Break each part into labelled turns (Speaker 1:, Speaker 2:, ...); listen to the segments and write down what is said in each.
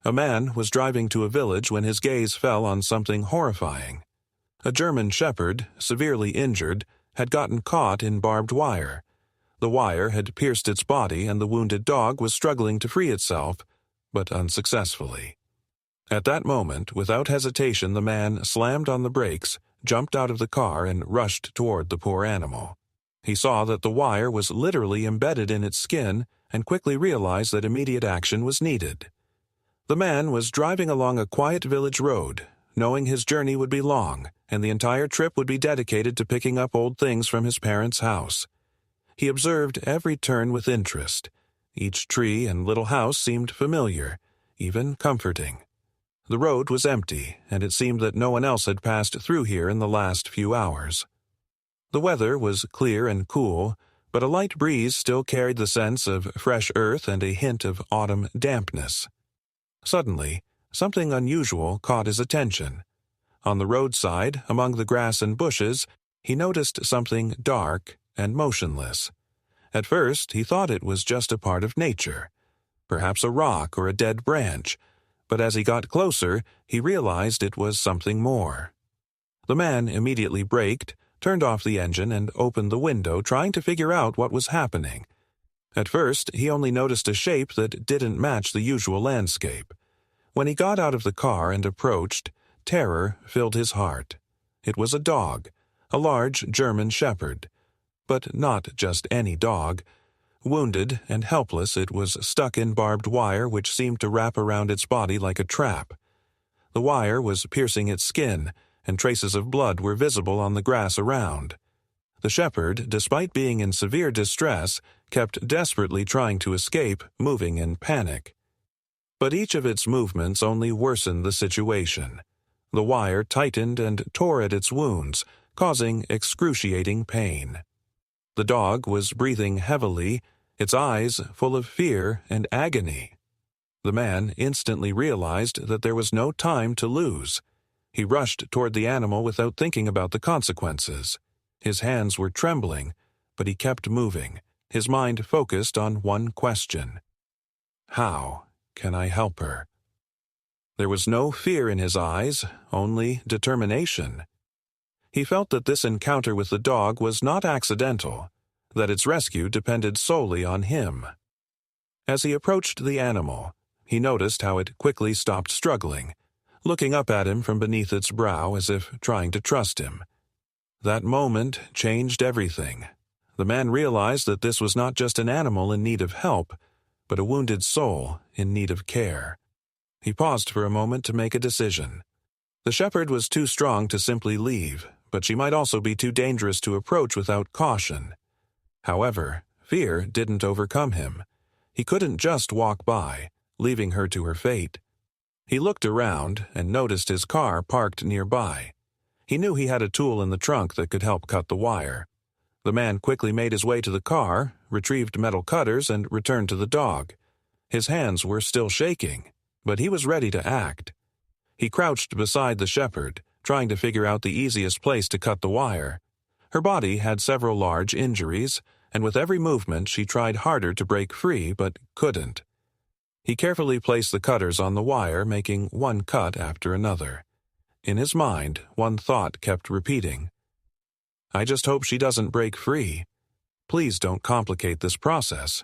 Speaker 1: A man was driving to a village when his gaze fell on something horrifying. A German shepherd, severely injured, had gotten caught in barbed wire. The wire had pierced its body and the wounded dog was struggling to free itself, but unsuccessfully. At that moment, without hesitation, the man slammed on the brakes, jumped out of the car, and rushed toward the poor animal. He saw that the wire was literally embedded in its skin and quickly realized that immediate action was needed. The man was driving along a quiet village road, knowing his journey would be long and the entire trip would be dedicated to picking up old things from his parents' house. He observed every turn with interest. Each tree and little house seemed familiar, even comforting. The road was empty, and it seemed that no one else had passed through here in the last few hours. The weather was clear and cool, but a light breeze still carried the sense of fresh earth and a hint of autumn dampness. Suddenly, something unusual caught his attention. On the roadside, among the grass and bushes, he noticed something dark and motionless. At first, he thought it was just a part of nature, perhaps a rock or a dead branch, but as he got closer, he realized it was something more. The man immediately braked, turned off the engine, and opened the window, trying to figure out what was happening. At first, he only noticed a shape that didn't match the usual landscape. When he got out of the car and approached, terror filled his heart. It was a dog, a large German shepherd. But not just any dog. Wounded and helpless, it was stuck in barbed wire which seemed to wrap around its body like a trap. The wire was piercing its skin, and traces of blood were visible on the grass around. The shepherd, despite being in severe distress, kept desperately trying to escape, moving in panic. But each of its movements only worsened the situation. The wire tightened and tore at its wounds, causing excruciating pain. The dog was breathing heavily, its eyes full of fear and agony. The man instantly realized that there was no time to lose. He rushed toward the animal without thinking about the consequences. His hands were trembling, but he kept moving, his mind focused on one question. How can I help her? There was no fear in his eyes, only determination. He felt that this encounter with the dog was not accidental, that its rescue depended solely on him. As he approached the animal, he noticed how it quickly stopped struggling, looking up at him from beneath its brow as if trying to trust him. That moment changed everything. The man realized that this was not just an animal in need of help, but a wounded soul in need of care. He paused for a moment to make a decision. The shepherd was too strong to simply leave, but she might also be too dangerous to approach without caution. However, fear didn't overcome him. He couldn't just walk by, leaving her to her fate. He looked around and noticed his car parked nearby. He knew he had a tool in the trunk that could help cut the wire. The man quickly made his way to the car, retrieved metal cutters, and returned to the dog. His hands were still shaking, but he was ready to act. He crouched beside the shepherd, trying to figure out the easiest place to cut the wire. Her body had several large injuries, and with every movement she tried harder to break free but couldn't. He carefully placed the cutters on the wire, making one cut after another. In his mind, one thought kept repeating. I just hope she doesn't break free. Please don't complicate this process.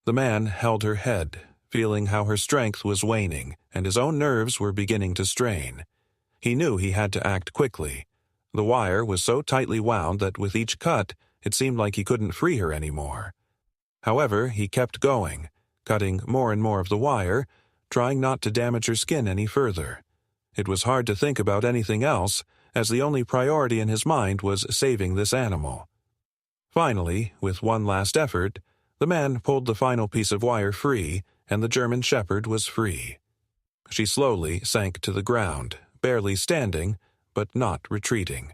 Speaker 1: The man held her head, feeling how her strength was waning and his own nerves were beginning to strain. He knew he had to act quickly. The wire was so tightly wound that with each cut, it seemed like he couldn't free her anymore. However, he kept going, cutting more and more of the wire, trying not to damage her skin any further. It was hard to think about anything else, as the only priority in his mind was saving this animal. Finally, with one last effort, the man pulled the final piece of wire free, and the German shepherd was free. She slowly sank to the ground, barely standing, but not retreating.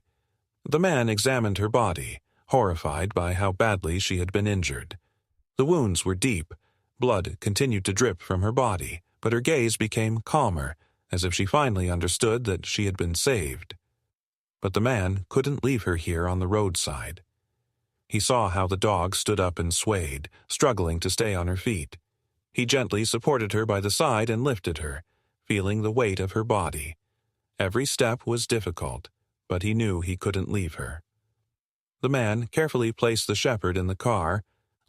Speaker 1: The man examined her body, horrified by how badly she had been injured. The wounds were deep. Blood continued to drip from her body, but her gaze became calmer, as if she finally understood that she had been saved. But the man couldn't leave her here on the roadside. He saw how the dog stood up and swayed, struggling to stay on her feet. He gently supported her by the side and lifted her, feeling the weight of her body. Every step was difficult, but he knew he couldn't leave her. The man carefully placed the shepherd in the car,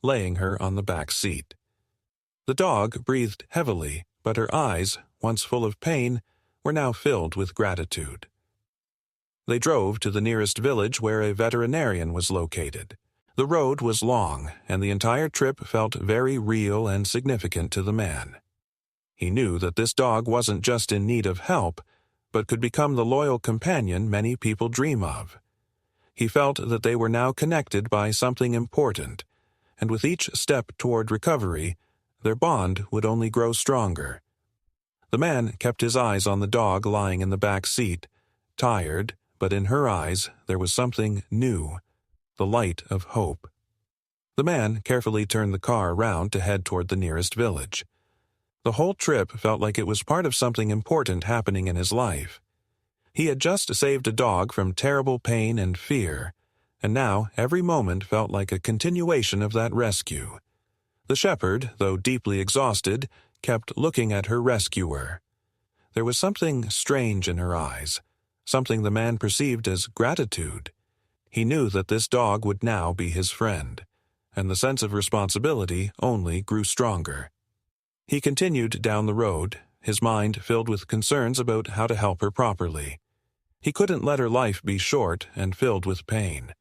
Speaker 1: laying her on the back seat. The dog breathed heavily, but her eyes, once full of pain, were now filled with gratitude. They drove to the nearest village where a veterinarian was located. The road was long, and the entire trip felt very real and significant to the man. He knew that this dog wasn't just in need of help, but could become the loyal companion many people dream of. He felt that they were now connected by something important, and with each step toward recovery, their bond would only grow stronger. The man kept his eyes on the dog lying in the back seat, tired, but in her eyes there was something new, the light of hope. The man carefully turned the car around to head toward the nearest village. The whole trip felt like it was part of something important happening in his life. He had just saved a dog from terrible pain and fear, and now every moment felt like a continuation of that rescue. The shepherd, though deeply exhausted, kept looking at her rescuer. There was something strange in her eyes, something the man perceived as gratitude. He knew that this dog would now be his friend, and the sense of responsibility only grew stronger. He continued down the road, his mind filled with concerns about how to help her properly. He couldn't let her life be short and filled with pain.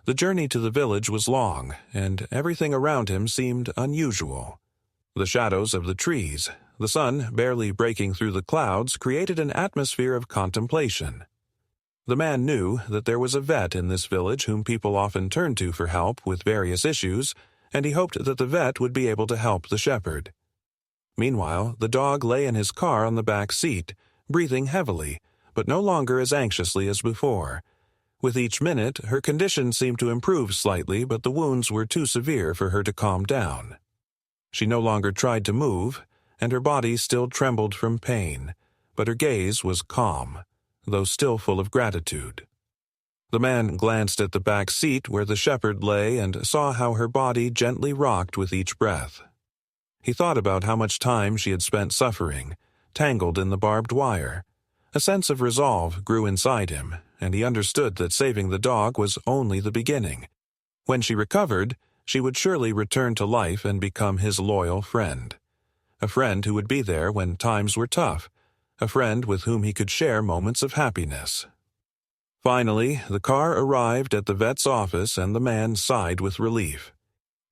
Speaker 1: The journey to the village was long, and everything around him seemed unusual. The shadows of the trees, the sun barely breaking through the clouds, created an atmosphere of contemplation. The man knew that there was a vet in this village whom people often turned to for help with various issues, and he hoped that the vet would be able to help the shepherd. Meanwhile, the dog lay in his car on the back seat, breathing heavily, but no longer as anxiously as before. With each minute, her condition seemed to improve slightly, but the wounds were too severe for her to calm down. She no longer tried to move, and her body still trembled from pain, but her gaze was calm, though still full of gratitude. The man glanced at the back seat where the shepherd lay and saw how her body gently rocked with each breath. He thought about how much time she had spent suffering, tangled in the barbed wire. A sense of resolve grew inside him, and he understood that saving the dog was only the beginning. When she recovered, she would surely return to life and become his loyal friend. A friend who would be there when times were tough, a friend with whom he could share moments of happiness. Finally, the car arrived at the vet's office and the man sighed with relief.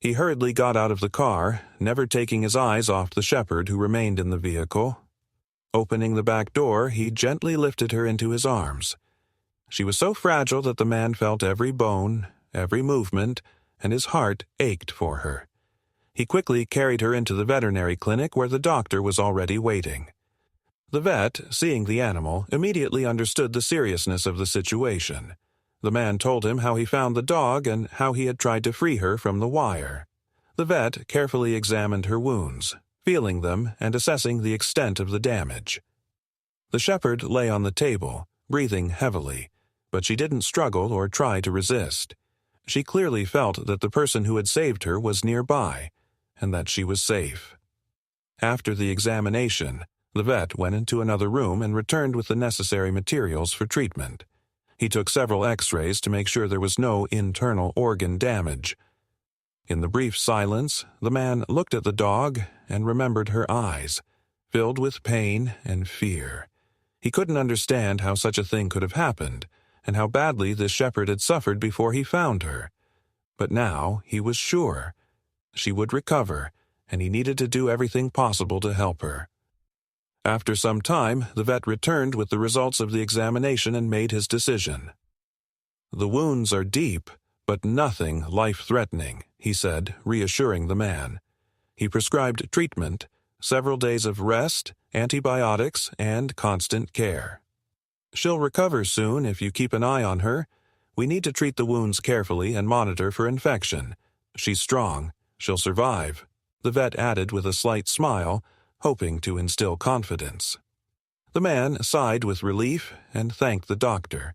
Speaker 1: He hurriedly got out of the car, never taking his eyes off the shepherd who remained in the vehicle. Opening the back door, he gently lifted her into his arms. She was so fragile that the man felt every bone, every movement, and his heart ached for her. He quickly carried her into the veterinary clinic where the doctor was already waiting. The vet, seeing the animal, immediately understood the seriousness of the situation. The man told him how he found the dog and how he had tried to free her from the wire. The vet carefully examined her wounds, feeling them and assessing the extent of the damage. The shepherd lay on the table, breathing heavily, but she didn't struggle or try to resist. She clearly felt that the person who had saved her was nearby, and that she was safe. After the examination, the vet went into another room and returned with the necessary materials for treatment. He took several x-rays to make sure there was no internal organ damage. In the brief silence, the man looked at the dog and remembered her eyes, filled with pain and fear. He couldn't understand how such a thing could have happened, and how badly this shepherd had suffered before he found her. But now he was sure. She would recover, and he needed to do everything possible to help her. After some time, the vet returned with the results of the examination and made his decision. "The wounds are deep, but nothing life-threatening," he said, reassuring the man. He prescribed treatment, several days of rest, antibiotics, and constant care. "She'll recover soon if you keep an eye on her. We need to treat the wounds carefully and monitor for infection. She's strong. She'll survive," the vet added with a slight smile, hoping to instill confidence. The man sighed with relief and thanked the doctor.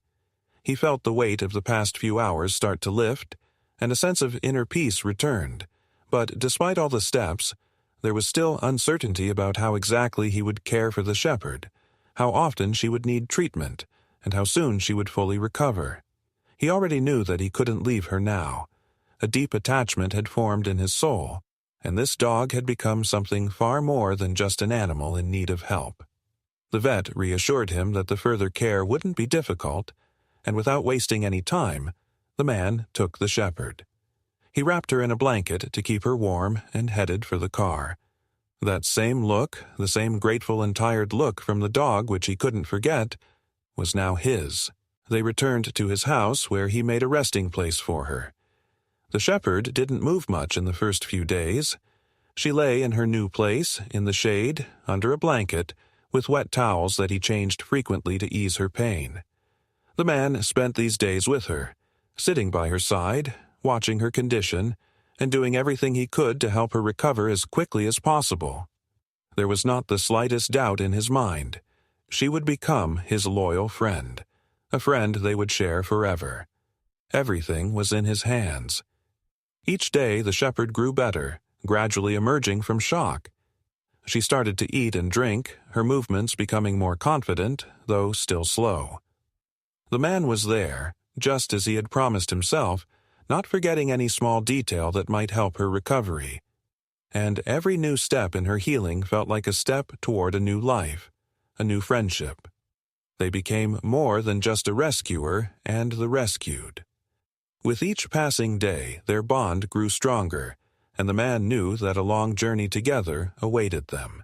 Speaker 1: He felt the weight of the past few hours start to lift, and a sense of inner peace returned. But despite all the steps, there was still uncertainty about how exactly he would care for the shepherd, how often she would need treatment, and how soon she would fully recover. He already knew that he couldn't leave her now. A deep attachment had formed in his soul, and this dog had become something far more than just an animal in need of help. The vet reassured him that the further care wouldn't be difficult, and without wasting any time, the man took the shepherd. He wrapped her in a blanket to keep her warm and headed for the car. That same look, the same grateful and tired look from the dog which he couldn't forget, was now his. They returned to his house where he made a resting place for her. The shepherd didn't move much in the first few days. She lay in her new place, in the shade, under a blanket, with wet towels that he changed frequently to ease her pain. The man spent these days with her, sitting by her side, watching her condition, and doing everything he could to help her recover as quickly as possible. There was not the slightest doubt in his mind. She would become his loyal friend, a friend they would share forever. Everything was in his hands. Each day the shepherd grew better, gradually emerging from shock. She started to eat and drink, her movements becoming more confident, though still slow. The man was there, just as he had promised himself, not forgetting any small detail that might help her recovery. And every new step in her healing felt like a step toward a new life, a new friendship. They became more than just a rescuer and the rescued. With each passing day, their bond grew stronger, and the man knew that a long journey together awaited them.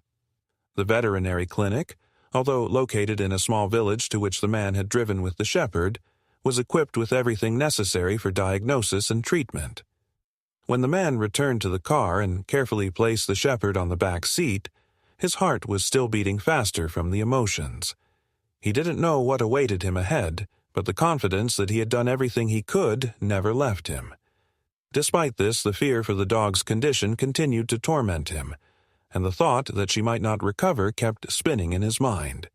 Speaker 1: The veterinary clinic, although located in a small village to which the man had driven with the shepherd, was equipped with everything necessary for diagnosis and treatment. When the man returned to the car and carefully placed the shepherd on the back seat, his heart was still beating faster from the emotions. He didn't know what awaited him ahead, but the confidence that he had done everything he could never left him. Despite this, the fear for the dog's condition continued to torment him, and the thought that she might not recover kept spinning in his mind.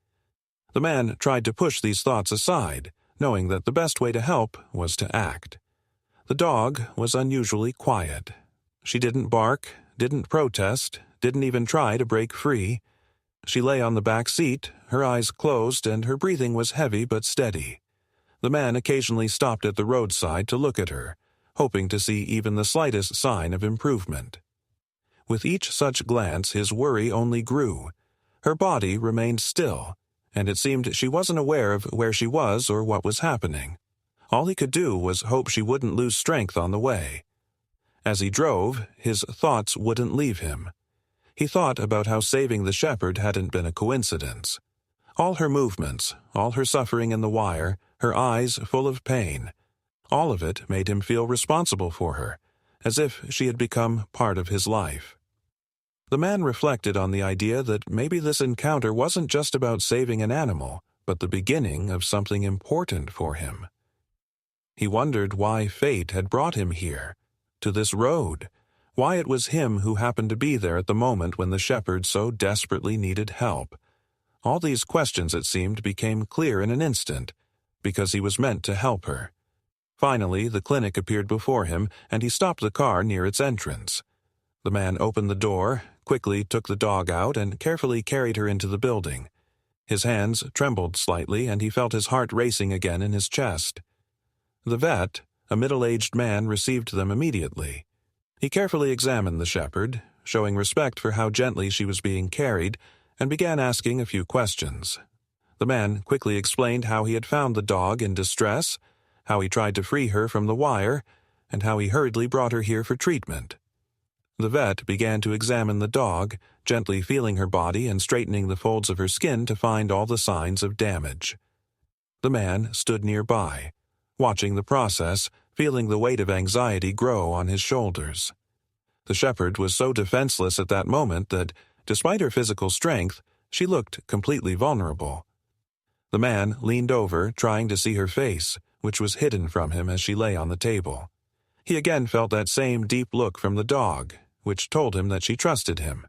Speaker 1: The man tried to push these thoughts aside, knowing that the best way to help was to act. The dog was unusually quiet. She didn't bark, didn't protest, didn't even try to break free. She lay on the back seat, her eyes closed, and her breathing was heavy but steady. The man occasionally stopped at the roadside to look at her, hoping to see even the slightest sign of improvement. With each such glance, his worry only grew. Her body remained still, and it seemed she wasn't aware of where she was or what was happening. All he could do was hope she wouldn't lose strength on the way. As he drove, his thoughts wouldn't leave him. He thought about how saving the shepherd hadn't been a coincidence. All her movements, all her suffering in the wire, her eyes full of pain, all of it made him feel responsible for her, as if she had become part of his life. The man reflected on the idea that maybe this encounter wasn't just about saving an animal, but the beginning of something important for him. He wondered why fate had brought him here, to this road, why it was him who happened to be there at the moment when the shepherd so desperately needed help. All these questions, it seemed, became clear in an instant, because he was meant to help her. Finally, the clinic appeared before him, and he stopped the car near its entrance. The man opened the door, quickly took the dog out, and carefully carried her into the building. His hands trembled slightly, and he felt his heart racing again in his chest. The vet, a middle-aged man, received them immediately. He carefully examined the shepherd, showing respect for how gently she was being carried, and began asking a few questions. The man quickly explained how he had found the dog in distress, how he tried to free her from the wire, and how he hurriedly brought her here for treatment. The vet began to examine the dog, gently feeling her body and straightening the folds of her skin to find all the signs of damage. The man stood nearby, watching the process, feeling the weight of anxiety grow on his shoulders. The shepherd was so defenseless at that moment that, despite her physical strength, she looked completely vulnerable. The man leaned over, trying to see her face, which was hidden from him as she lay on the table. He again felt that same deep look from the dog, which told him that she trusted him.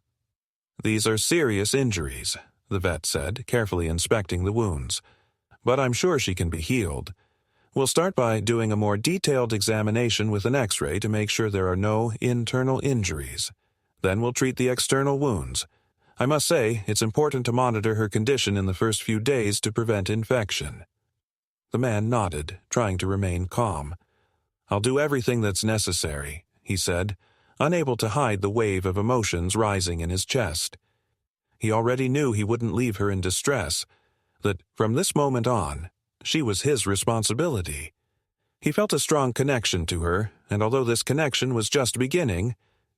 Speaker 1: "These are serious injuries," the vet said, carefully inspecting the wounds. "But I'm sure she can be healed. We'll start by doing a more detailed examination with an X-ray to make sure there are no internal injuries. Then we'll treat the external wounds. I must say, it's important to monitor her condition in the first few days to prevent infection." The man nodded, trying to remain calm. "I'll do everything that's necessary," he said, unable to hide the wave of emotions rising in his chest. He already knew he wouldn't leave her in distress, that from this moment on, she was his responsibility. He felt a strong connection to her, and although this connection was just beginning,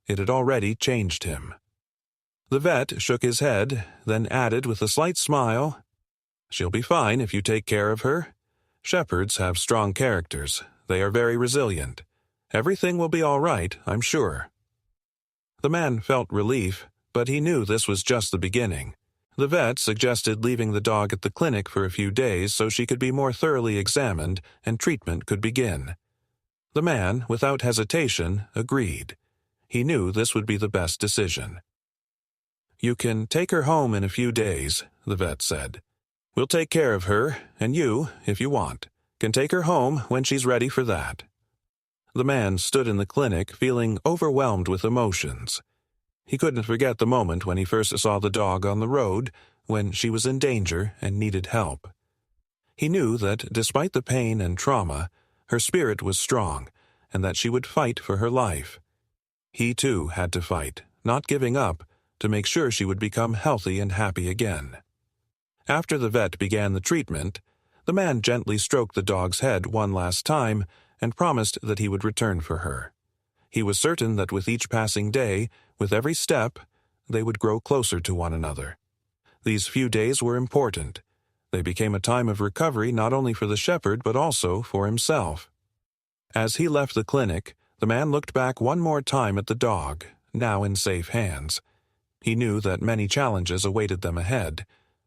Speaker 1: it had already changed him. The vet shook his head, then added with a slight smile, "She'll be fine if you take care of her. Shepherds have strong characters. They are very resilient. Everything will be all right, I'm sure." The man felt relief, but he knew this was just the beginning. The vet suggested leaving the dog at the clinic for a few days so she could be more thoroughly examined and treatment could begin. The man, without hesitation, agreed. He knew this would be the best decision. "You can take her home in a few days," the vet said. "We'll take care of her, and you, if you want, can take her home when she's ready for that." The man stood in the clinic feeling overwhelmed with emotions. He couldn't forget the moment when he first saw the dog on the road, when she was in danger and needed help. He knew that, despite the pain and trauma, her spirit was strong, and that she would fight for her life. He, too, had to fight, not giving up, to make sure she would become healthy and happy again. After the vet began the treatment, the man gently stroked the dog's head one last time and promised that he would return for her. He was certain that with each passing day, with every step, they would grow closer to one another. These few days were important. They became a time of recovery not only for the shepherd but also for himself. As he left the clinic, the man looked back one more time at the dog, now in safe hands. He knew that many challenges awaited them ahead,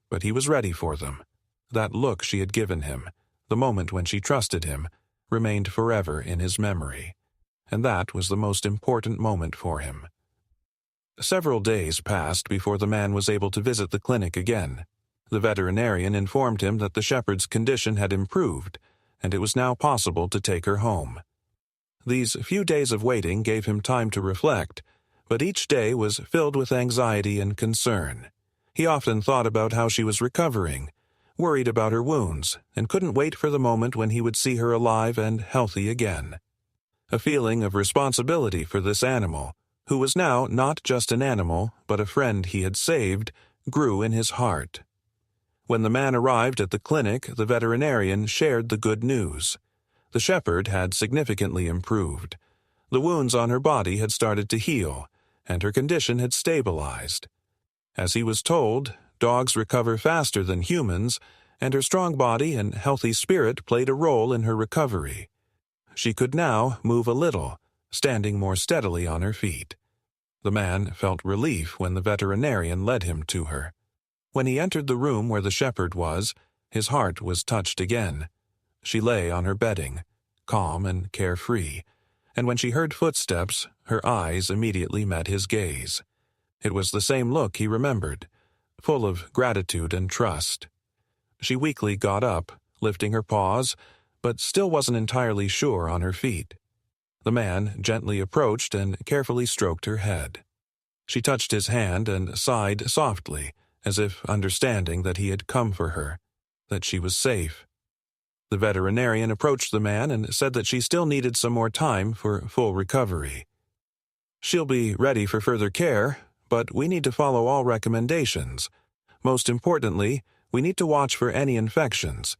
Speaker 1: but he was ready for them. That look she had given him, the moment when she trusted him, remained forever in his memory. And that was the most important moment for him. Several days passed before the man was able to visit the clinic again. The veterinarian informed him that the shepherd's condition had improved, and it was now possible to take her home. These few days of waiting gave him time to reflect, but each day was filled with anxiety and concern. He often thought about how she was recovering, worried about her wounds, and couldn't wait for the moment when he would see her alive and healthy again. A feeling of responsibility for this animal, who was now not just an animal, but a friend he had saved, grew in his heart. When the man arrived at the clinic, the veterinarian shared the good news. The shepherd had significantly improved. The wounds on her body had started to heal, and her condition had stabilized. As he was told, dogs recover faster than humans, and her strong body and healthy spirit played a role in her recovery. She could now move a little, standing more steadily on her feet. The man felt relief when the veterinarian led him to her. When he entered the room where the shepherd was, his heart was touched again. She lay on her bedding, calm and carefree, and when she heard footsteps, her eyes immediately met his gaze. It was the same look he remembered, full of gratitude and trust. She weakly got up, lifting her paws, but still wasn't entirely sure on her feet. The man gently approached and carefully stroked her head. She touched his hand and sighed softly, as if understanding that he had come for her, that she was safe. The veterinarian approached the man and said that she still needed some more time for full recovery. "She'll be ready for further care, but we need to follow all recommendations. Most importantly, we need to watch for any infections.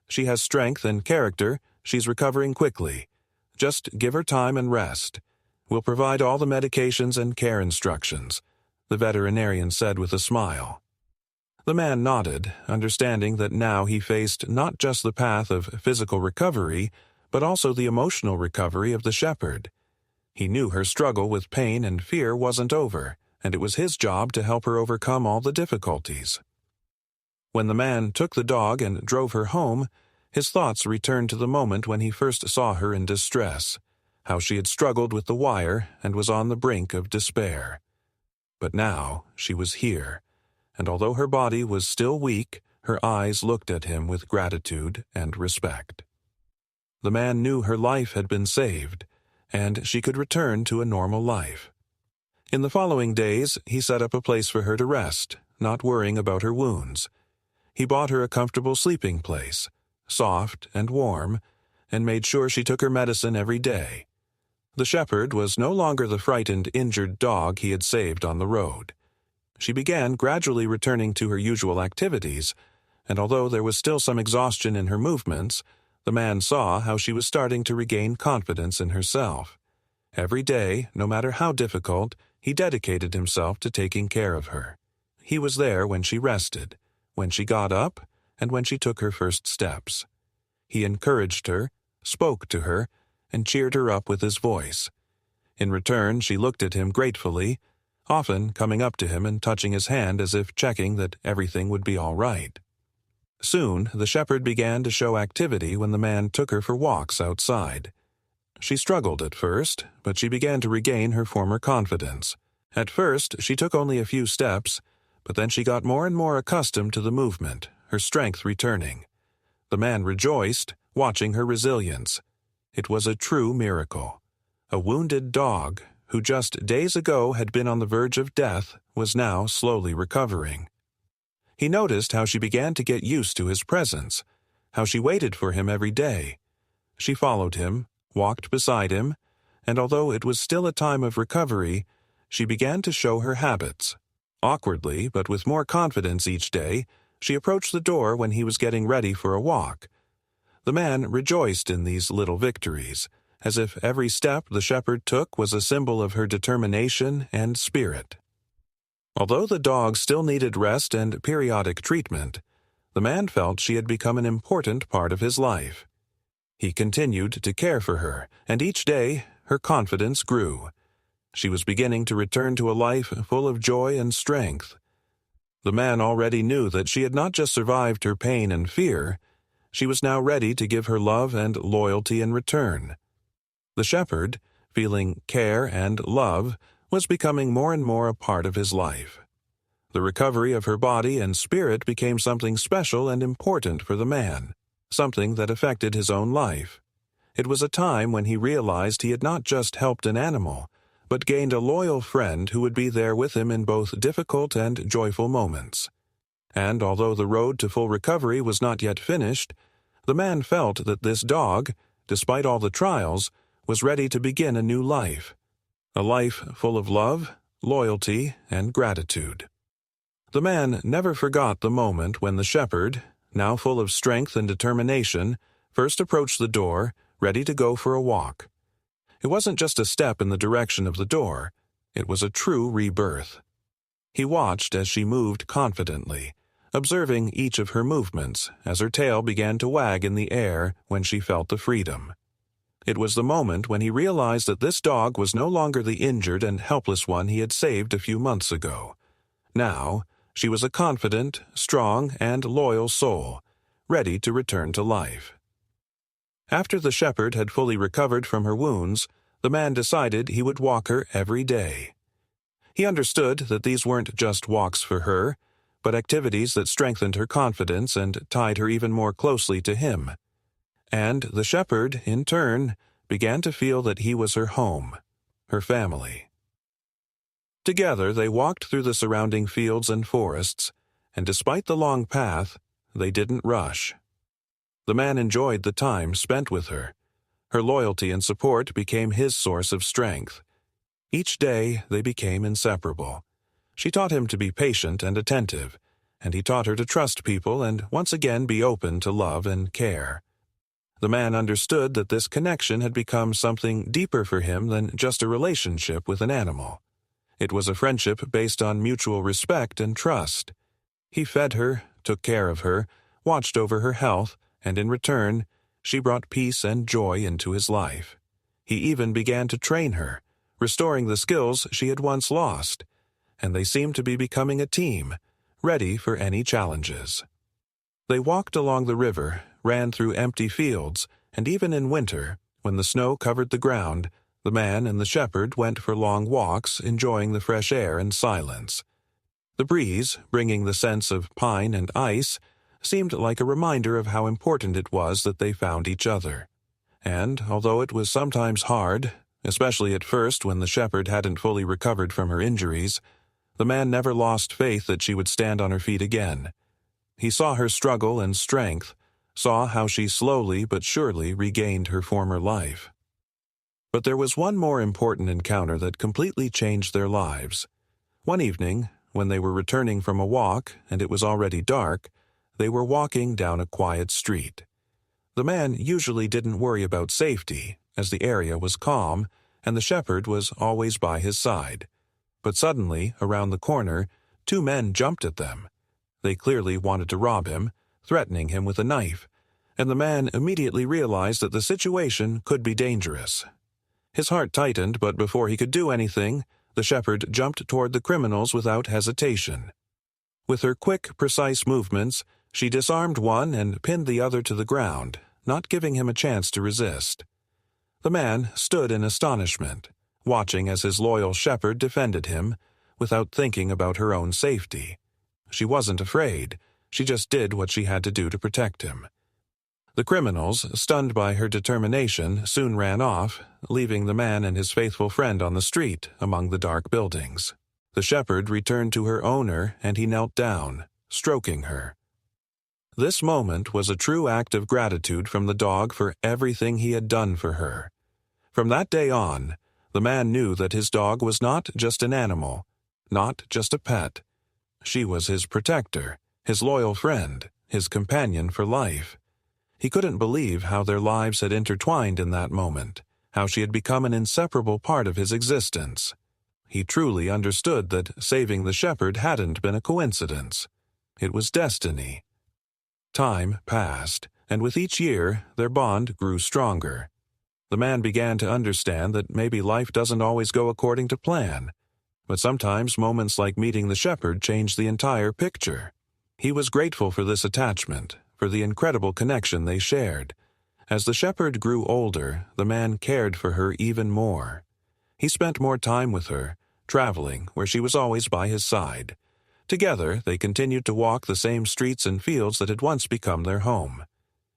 Speaker 1: She has strength and character, she's recovering quickly. Just give her time and rest. We'll provide all the medications and care instructions," the veterinarian said with a smile. The man nodded, understanding that now he faced not just the path of physical recovery, but also the emotional recovery of the shepherd. He knew her struggle with pain and fear wasn't over, and it was his job to help her overcome all the difficulties. When the man took the dog and drove her home, his thoughts returned to the moment when he first saw her in distress, how she had struggled with the wire and was on the brink of despair. But now she was here, and although her body was still weak, her eyes looked at him with gratitude and respect. The man knew her life had been saved, and she could return to a normal life. In the following days, he set up a place for her to rest, not worrying about her wounds. He bought her a comfortable sleeping place, soft and warm, and made sure she took her medicine every day. The shepherd was no longer the frightened, injured dog he had saved on the road. She began gradually returning to her usual activities, and although there was still some exhaustion in her movements, the man saw how she was starting to regain confidence in herself. Every day, no matter how difficult, he dedicated himself to taking care of her. He was there when she rested, when she got up, and when she took her first steps. He encouraged her, spoke to her, and cheered her up with his voice. In return, she looked at him gratefully, often coming up to him and touching his hand as if checking that everything would be all right. Soon, the shepherd began to show activity when the man took her for walks outside. She struggled at first, but she began to regain her former confidence. At first, she took only a few steps, but then she got more and more accustomed to the movement, her strength returning. The man rejoiced, watching her resilience. It was a true miracle. A wounded dog, who just days ago had been on the verge of death, was now slowly recovering. He noticed how she began to get used to his presence, how she waited for him every day. She followed him, walked beside him, and although it was still a time of recovery, she began to show her habits. Awkwardly, but with more confidence each day, she approached the door when he was getting ready for a walk. The man rejoiced in these little victories, as if every step the shepherd took was a symbol of her determination and spirit. Although the dog still needed rest and periodic treatment, the man felt she had become an important part of his life. He continued to care for her, and each day her confidence grew. She was beginning to return to a life full of joy and strength. The man already knew that she had not just survived her pain and fear, she was now ready to give her love and loyalty in return. The shepherd, feeling care and love, was becoming more and more a part of his life. The recovery of her body and spirit became something special and important for the man, something that affected his own life. It was a time when he realized he had not just helped an animal, but gained a loyal friend who would be there with him in both difficult and joyful moments. And although the road to full recovery was not yet finished, the man felt that this dog, despite all the trials, was ready to begin a new life. A life full of love, loyalty, and gratitude. The man never forgot the moment when the shepherd, now full of strength and determination, first approached the door, ready to go for a walk. It wasn't just a step in the direction of the door, it was a true rebirth. He watched as she moved confidently, observing each of her movements as her tail began to wag in the air when she felt the freedom. It was the moment when he realized that this dog was no longer the injured and helpless one he had saved a few months ago. Now, she was a confident, strong, and loyal soul, ready to return to life. After the shepherd had fully recovered from her wounds, the man decided he would walk her every day. He understood that these weren't just walks for her, but activities that strengthened her confidence and tied her even more closely to him. And the shepherd, in turn, began to feel that he was her home, her family. Together they walked through the surrounding fields and forests, and despite the long path, they didn't rush. The man enjoyed the time spent with her. Her loyalty and support became his source of strength. Each day they became inseparable. She taught him to be patient and attentive, and he taught her to trust people and once again be open to love and care. The man understood that this connection had become something deeper for him than just a relationship with an animal. It was a friendship based on mutual respect and trust. He fed her, took care of her, watched over her health, and in return, she brought peace and joy into his life. He even began to train her, restoring the skills she had once lost, and they seemed to be becoming a team, ready for any challenges. They walked along the river, ran through empty fields, and even in winter, when the snow covered the ground, the man and the shepherd went for long walks, enjoying the fresh air and silence. The breeze, bringing the sense of pine and ice, seemed like a reminder of how important it was that they found each other. And, although it was sometimes hard, Especially at first when the shepherd hadn't fully recovered from her injuries, the man never lost faith that she would stand on her feet again. He saw her struggle and strength, saw how she slowly but surely regained her former life. But there was one more important encounter that completely changed their lives. One evening, when they were returning from a walk and it was already dark, they were walking down a quiet street. The man usually didn't worry about safety, as the area was calm and the shepherd was always by his side. But suddenly, around the corner, two men jumped at them. They clearly wanted to rob him, threatening him with a knife, and the man immediately realized that the situation could be dangerous. His heart tightened, but before he could do anything, the shepherd jumped toward the criminals without hesitation. With her quick, precise movements, she disarmed one and pinned the other to the ground, not giving him a chance to resist. The man stood in astonishment, watching as his loyal shepherd defended him, without thinking about her own safety. She wasn't afraid, she just did what she had to do to protect him. The criminals, stunned by her determination, soon ran off, leaving the man and his faithful friend on the street among the dark buildings. The shepherd returned to her owner and he knelt down, stroking her. This moment was a true act of gratitude from the dog for everything he had done for her. From that day on, the man knew that his dog was not just an animal, not just a pet. She was his protector, his loyal friend, his companion for life. He couldn't believe how their lives had intertwined in that moment, how she had become an inseparable part of his existence. He truly understood that saving the shepherd hadn't been a coincidence. It was destiny. Time passed, and with each year, their bond grew stronger. The man began to understand that maybe life doesn't always go according to plan, but sometimes moments like meeting the shepherd change the entire picture. He was grateful for this attachment, for the incredible connection they shared. As the shepherd grew older, the man cared for her even more. He spent more time with her, traveling where she was always by his side. Together, they continued to walk the same streets and fields that had once become their home.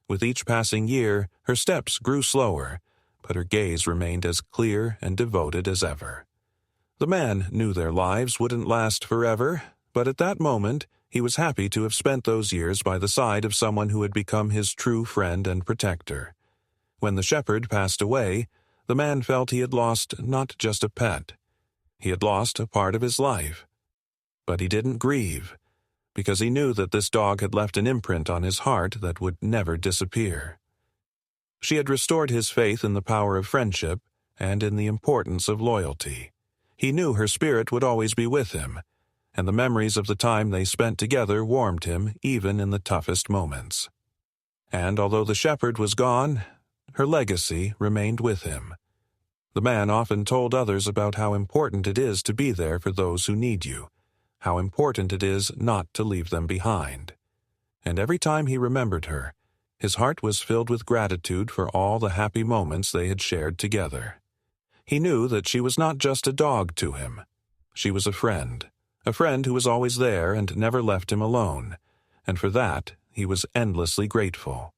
Speaker 1: With each passing year, her steps grew slower, but her gaze remained as clear and devoted as ever. The man knew their lives wouldn't last forever, but at that moment, he was happy to have spent those years by the side of someone who had become his true friend and protector. When the shepherd passed away, the man felt he had lost not just a pet. He had lost a part of his life. But he didn't grieve, because he knew that this dog had left an imprint on his heart that would never disappear. She had restored his faith in the power of friendship and in the importance of loyalty. He knew her spirit would always be with him, and the memories of the time they spent together warmed him even in the toughest moments. And although the shepherd was gone, her legacy remained with him. The man often told others about how important it is to be there for those who need you, how important it is not to leave them behind. And every time he remembered her, his heart was filled with gratitude for all the happy moments they had shared together. He knew that she was not just a dog to him. She was a friend who was always there and never left him alone, and for that he was endlessly grateful.